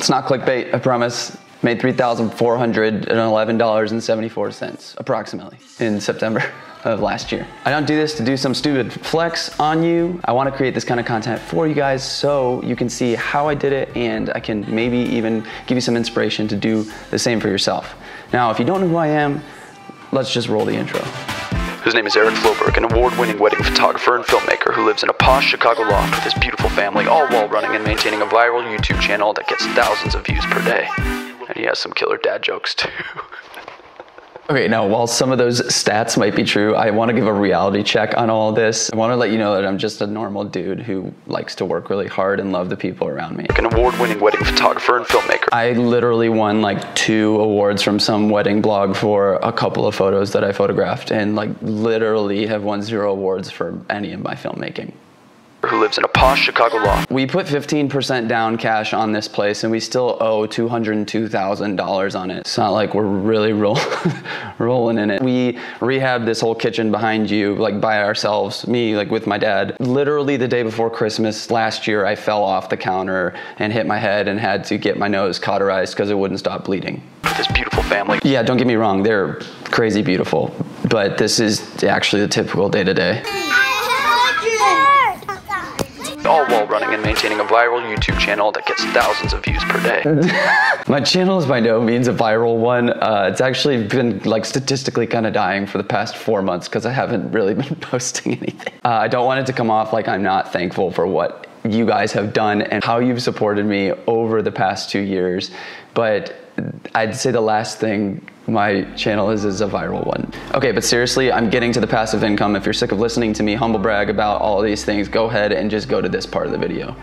It's not clickbait, I promise. Made $3,411.74 approximately in September of last year. I don't do this to do some stupid flex on you. I want to create this kind of content for you guys so you can see how I did it, and I can maybe even give you some inspiration to do the same for yourself. Now, if you don't know who I am, let's just roll the intro. His name is Eric Floberg, an award-winning wedding photographer and filmmaker who lives in a posh Chicago loft with his beautiful family, all while running and maintaining a viral YouTube channel that gets thousands of views per day. And he has some killer dad jokes too. Okay, now while some of those stats might be true, I want to give a reality check on all of this. I want to let you know that I'm just a normal dude who likes to work really hard and love the people around me. An award-winning wedding photographer and filmmaker. I literally won like 2 awards from some wedding blog for a couple of photos that I photographed, and like literally have won 0 awards for any of my filmmaking. Who lives in a posh Chicago loft. We put 15% down cash on this place, and we still owe $202,000 on it. It's not like we're really rolling in it. We rehabbed this whole kitchen behind you, like by ourselves, me, like with my dad. Literally the day before Christmas last year, I fell off the counter and hit my head and had to get my nose cauterized because it wouldn't stop bleeding. With his beautiful family. Yeah, don't get me wrong, they're crazy beautiful, but this is actually the typical day-to-day. All while running and maintaining a viral YouTube channel that gets thousands of views per day. My channel is by no means a viral one. It's actually been like statistically kind of dying for the past 4 months because I haven't really been posting anything. I don't want it to come off like I'm not thankful for what you guys have done and how you've supported me over the past 2 years, but I'd say the last thing my channel is a viral one. Okay, but seriously, I'm getting to the passive income. If you're sick of listening to me humble brag about all of these things, go ahead and just go to this part of the video.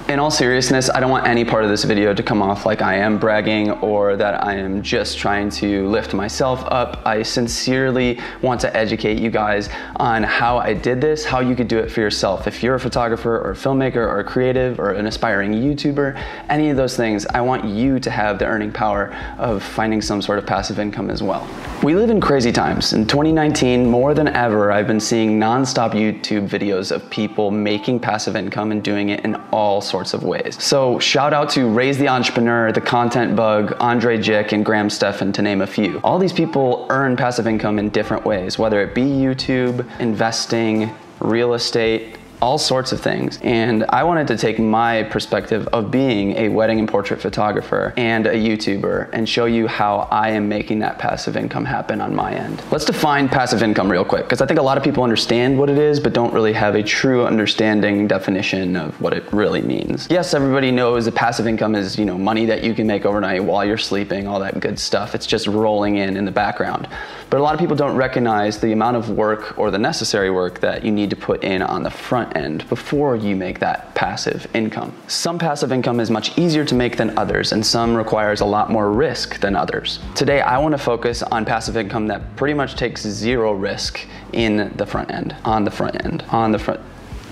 In all seriousness, I don't want any part of this video to come off like I am bragging or that I am just trying to lift myself up. I sincerely want to educate you guys on how I did this, how you could do it for yourself. If you're a photographer or a filmmaker or a creative or an aspiring YouTuber, any of those things, I want you to have the earning power of finding some sort of passive income as well. We live in crazy times. In 2019, more than ever, I've been seeing nonstop YouTube videos of people making passive income and doing it in all sorts of ways. So shout out to Raise the Entrepreneur, The Content Bug, Andre Jick, and Graham Stefan, to name a few. All these people earn passive income in different ways, whether it be YouTube, investing, real estate, all sorts of things. And I wanted to take my perspective of being a wedding and portrait photographer and a YouTuber and show you how I am making that passive income happen on my end. Let's define passive income real quick, because I think a lot of people understand what it is, but don't really have a true understanding definition of what it really means. Yes, everybody knows that passive income is, you know, money that you can make overnight while you're sleeping, all that good stuff. It's just rolling in the background. But a lot of people don't recognize the amount of work or the necessary work that you need to put in on the front end before you make that passive income. Some passive income is much easier to make than others, and some requires a lot more risk than others. Today, I want to focus on passive income that pretty much takes 0 risk in the front end, on the front end.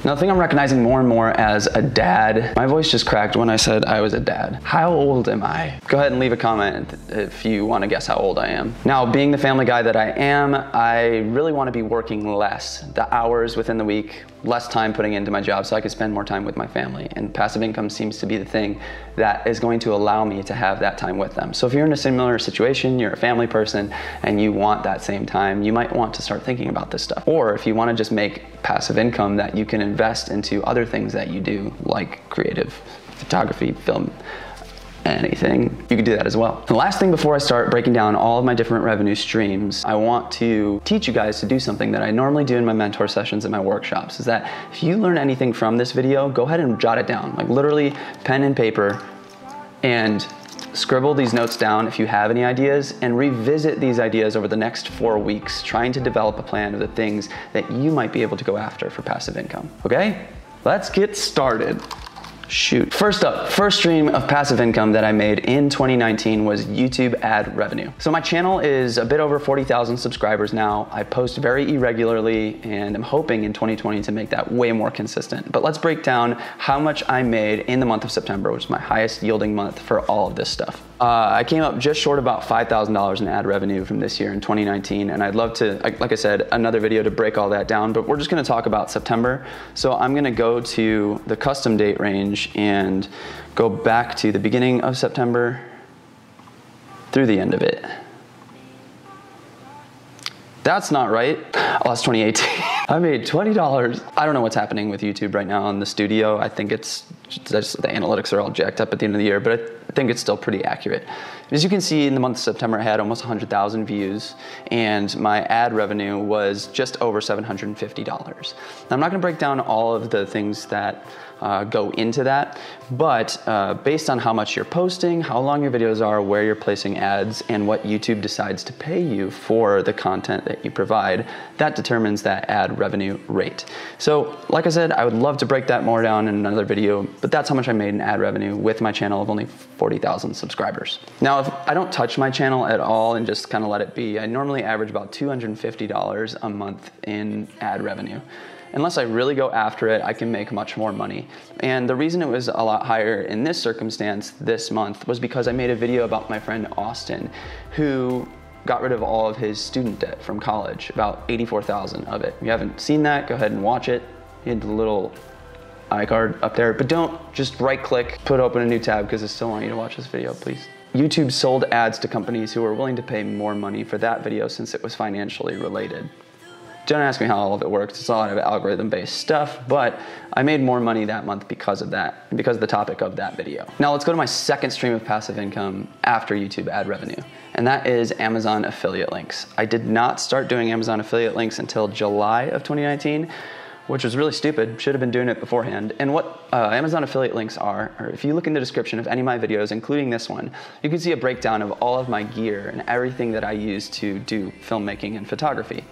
Now, the thing I'm recognizing more and more as a dad, my voice just cracked when I said I was a dad. How old am I? Go ahead and leave a comment if you want to guess how old I am. Now, being the family guy that I am, I really want to be working less, the hours within the week, less time putting into my job so I can spend more time with my family. And passive income seems to be the thing that is going to allow me to have that time with them. So if you're in a similar situation, you're a family person, and you want that same time, you might want to start thinking about this stuff. Or if you want to just make passive income that you can invest into other things that you do, like creative photography, film, anything, you could do that as well. The last thing before I start breaking down all of my different revenue streams, I want to teach you guys to do something that I normally do in my mentor sessions and my workshops, is that if you learn anything from this video, go ahead and jot it down, like literally pen and paper, and scribble these notes down if you have any ideas, and revisit these ideas over the next 4 weeks, trying to develop a plan of the things that you might be able to go after for passive income. Okay, let's get started. Shoot. First up, first stream of passive income that I made in 2019 was YouTube ad revenue. So my channel is a bit over 40,000 subscribers now. I post very irregularly, and I'm hoping in 2020 to make that way more consistent. But let's break down how much I made in the month of September, which is my highest yielding month for all of this stuff. I came up just short about $5,000 in ad revenue from this year in 2019, and I'd love to, like I said, another video to break all that down, but we're just gonna talk about September. So I'm gonna go to the custom date range page and go back to the beginning of September through the end of it. That's not right. Oh, that's 2018. I made $20. I don't know what's happening with YouTube right now in the studio. I think it's just the analytics are all jacked up at the end of the year, but I think it's still pretty accurate. As you can see, in the month of September, I had almost 100,000 views, and my ad revenue was just over $750. Now, I'm not gonna break down all of the things that go into that, but based on how much you're posting, how long your videos are, where you're placing ads, and what YouTube decides to pay you for the content that you provide, that determines that ad revenue rate. So, like I said, I would love to break that more down in another video, but that's how much I made in ad revenue with my channel of only 40,000 subscribers. Now, if I don't touch my channel at all and just kind of let it be, I normally average about $250 a month in ad revenue. Unless I really go after it, I can make much more money. And the reason it was a lot higher in this circumstance this month was because I made a video about my friend Austin, who got rid of all of his student debt from college, about 84,000 of it. If you haven't seen that, go ahead and watch it. You had the little iCard up there, but don't just right click, put open a new tab, because I still want you to watch this video, please. YouTube sold ads to companies who were willing to pay more money for that video since it was financially related. Don't ask me how all of it works. It's a lot of algorithm-based stuff, but I made more money that month because of that, because of the topic of that video. Now let's go to my second stream of passive income after YouTube ad revenue, and that is Amazon affiliate links. I did not start doing Amazon affiliate links until July of 2019, which was really stupid. Should have been doing it beforehand. And what Amazon affiliate links are, or if you look in the description of any of my videos, including this one, you can see a breakdown of all of my gear and everything that I use to do filmmaking and photography.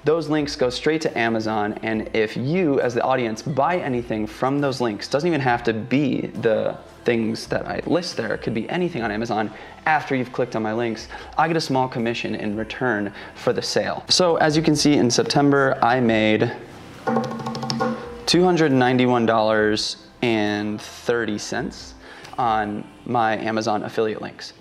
Those links go straight to Amazon, and if you, as the audience, buy anything from those links, doesn't even have to be the things that I list there, it could be anything on Amazon, after you've clicked on my links, I get a small commission in return for the sale. So as you can see, in September, I made $291.30 on my Amazon affiliate links.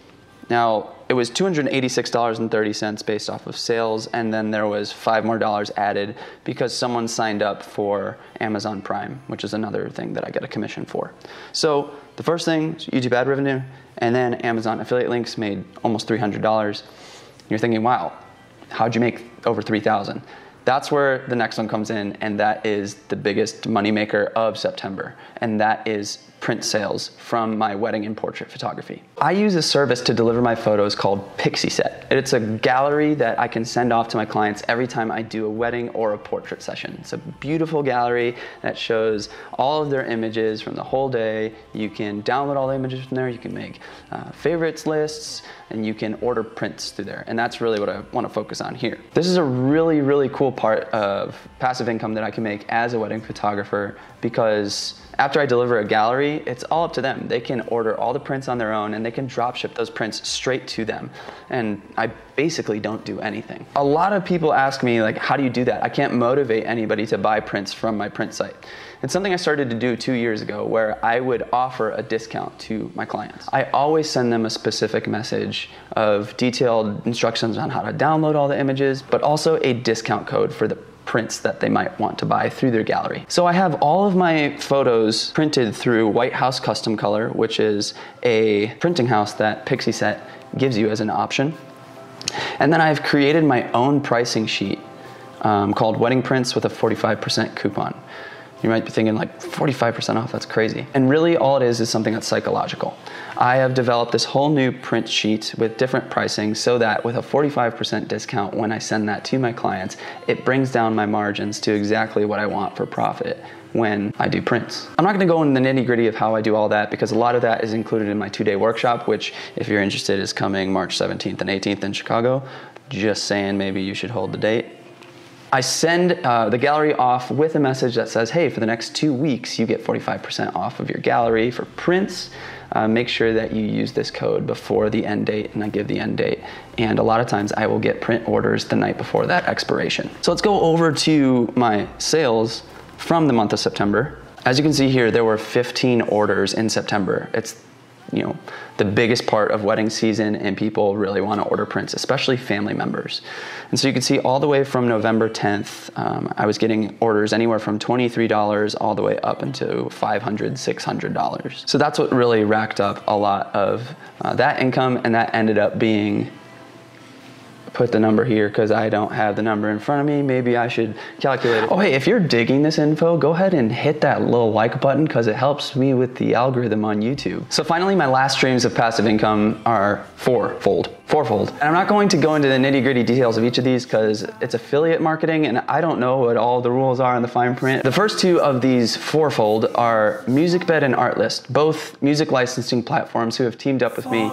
Now, it was $286.30 based off of sales, and then there was $5 more added because someone signed up for Amazon Prime, which is another thing that I get a commission for. So the first thing is YouTube ad revenue, and then Amazon affiliate links made almost $300. You're thinking, wow, how'd you make over $3,000? That's where the next one comes in, and that is the biggest moneymaker of September, and that is print sales from my wedding and portrait photography. I use a service to deliver my photos called PixieSet. It's a gallery that I can send off to my clients every time I do a wedding or a portrait session. It's a beautiful gallery that shows all of their images from the whole day. You can download all the images from there, you can make favorites lists, and you can order prints through there. And that's really what I want to focus on here. This is a really, really cool part of passive income that I can make as a wedding photographer, because after I deliver a gallery, it's all up to them. They can order all the prints on their own, and they can drop ship those prints straight to them. And I basically don't do anything. A lot of people ask me, like, how do you do that? I can't motivate anybody to buy prints from my print site. It's something I started to do 2 years ago, where I would offer a discount to my clients. I always send them a specific message of detailed instructions on how to download all the images, but also a discount code for the prints that they might want to buy through their gallery. So I have all of my photos printed through White House Custom Color, which is a printing house that PixieSet gives you as an option. And then I've created my own pricing sheet called Wedding Prints with a 45% coupon. You might be thinking, like, 45% off, that's crazy. And really all it is something that's psychological. I have developed this whole new print sheet with different pricing so that with a 45% discount when I send that to my clients, it brings down my margins to exactly what I want for profit when I do prints. I'm not gonna go into the nitty-gritty of how I do all that, because a lot of that is included in my 2-day workshop, which, if you're interested, is coming March 17th and 18th in Chicago. Just saying, maybe you should hold the date. I send the gallery off with a message that says, hey, for the next 2 weeks, you get 45% off of your gallery for prints. Make sure that you use this code before the end date, and I give the end date. And a lot of times I will get print orders the night before that expiration. So let's go over to my sales from the month of September. As you can see here, there were 15 orders in September. It's the biggest part of wedding season, and people really want to order prints, especially family members. And so you can see all the way from November 10th, I was getting orders anywhere from $23 all the way up into $500, $600. So that's what really racked up a lot of that income, and that ended up being, put the number here because I don't have the number in front of me. Maybe I should calculate it. Oh, hey, if you're digging this info, go ahead and hit that little like button because it helps me with the algorithm on YouTube. So finally, my last streams of passive income are fourfold. And I'm not going to go into the nitty-gritty details of each of these because it's affiliate marketing and I don't know what all the rules are in the fine print. The first two of these fourfold are MusicBed and Artlist, both music licensing platforms who have teamed up with me.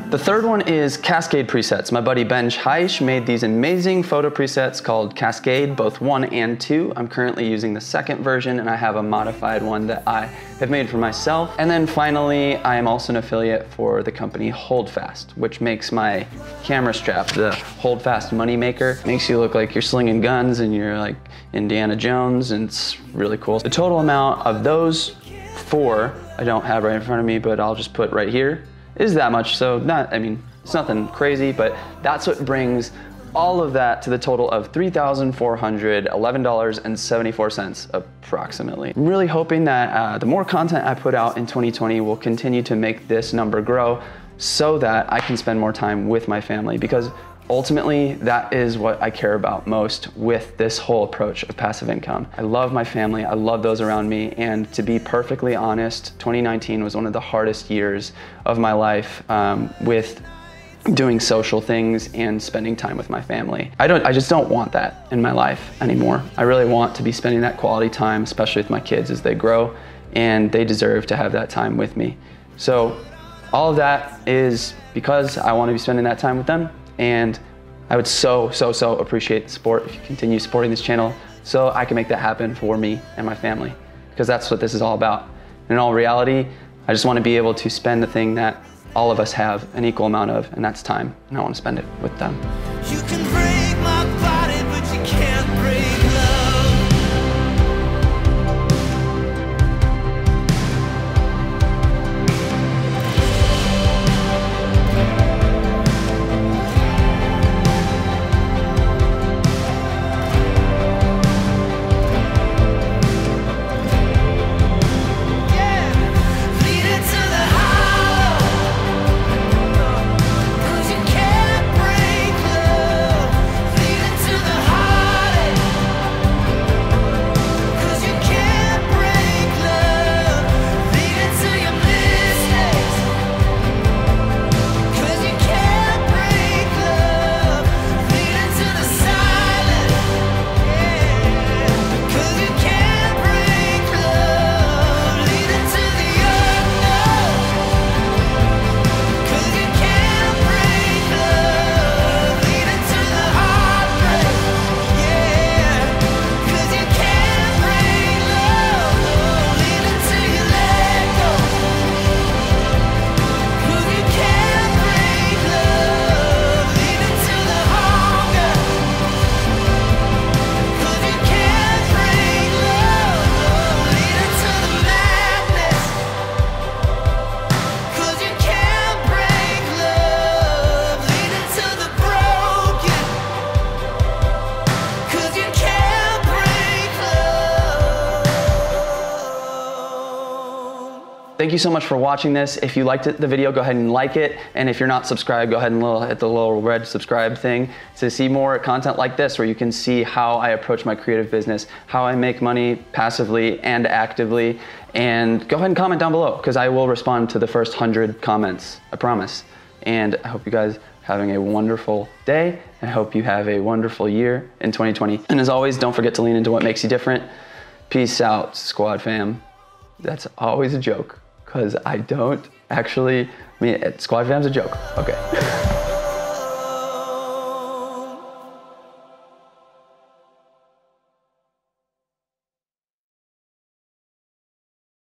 The third one is Cascade presets. My buddy Ben Heisch made these amazing photo presets called Cascade, both 1 and 2. I'm currently using the second version, and I have a modified one that I have made for myself. And then finally, I am also an affiliate for the company Holdfast, which makes my camera strap, the Holdfast Moneymaker. Makes you look like you're slinging guns and you're like Indiana Jones, and it's really cool. The total amount of those 4, I don't have right in front of me, but I'll just put right here, is that much. So it's nothing crazy, but that's what brings all of that to the total of $3,411.74 approximately. I'm really hoping that the more content I put out in 2020 will continue to make this number grow so that I can spend more time with my family, because ultimately that is what I care about most with this whole approach of passive income. I love my family, I love those around me, and to be perfectly honest, 2019 was one of the hardest years of my life with doing social things and spending time with my family. I just don't want that in my life anymore. I really want to be spending that quality time, especially with my kids as they grow, and they deserve to have that time with me. So all of that is because I want to be spending that time with them, and I would so appreciate the support if you continue supporting this channel so I can make that happen for me and my family, because that's what this is all about. In all reality, I just want to be able to spend the thing that all of us have an equal amount of, and that's time, and I want to spend it with them. You can break my body, but you can't break love. Thank you so much for watching this. If you liked the video, go ahead and like it. And if you're not subscribed, go ahead and hit the little red subscribe thing to see more content like this, where you can see how I approach my creative business, how I make money passively and actively. And go ahead and comment down below, because I will respond to the first 100 comments, I promise. And I hope you guys are having a wonderful day. I hope you have a wonderful year in 2020. And as always, don't forget to lean into what makes you different. Peace out, squad fam. That's always a joke, because I don't actually, squad fam's a joke. Okay.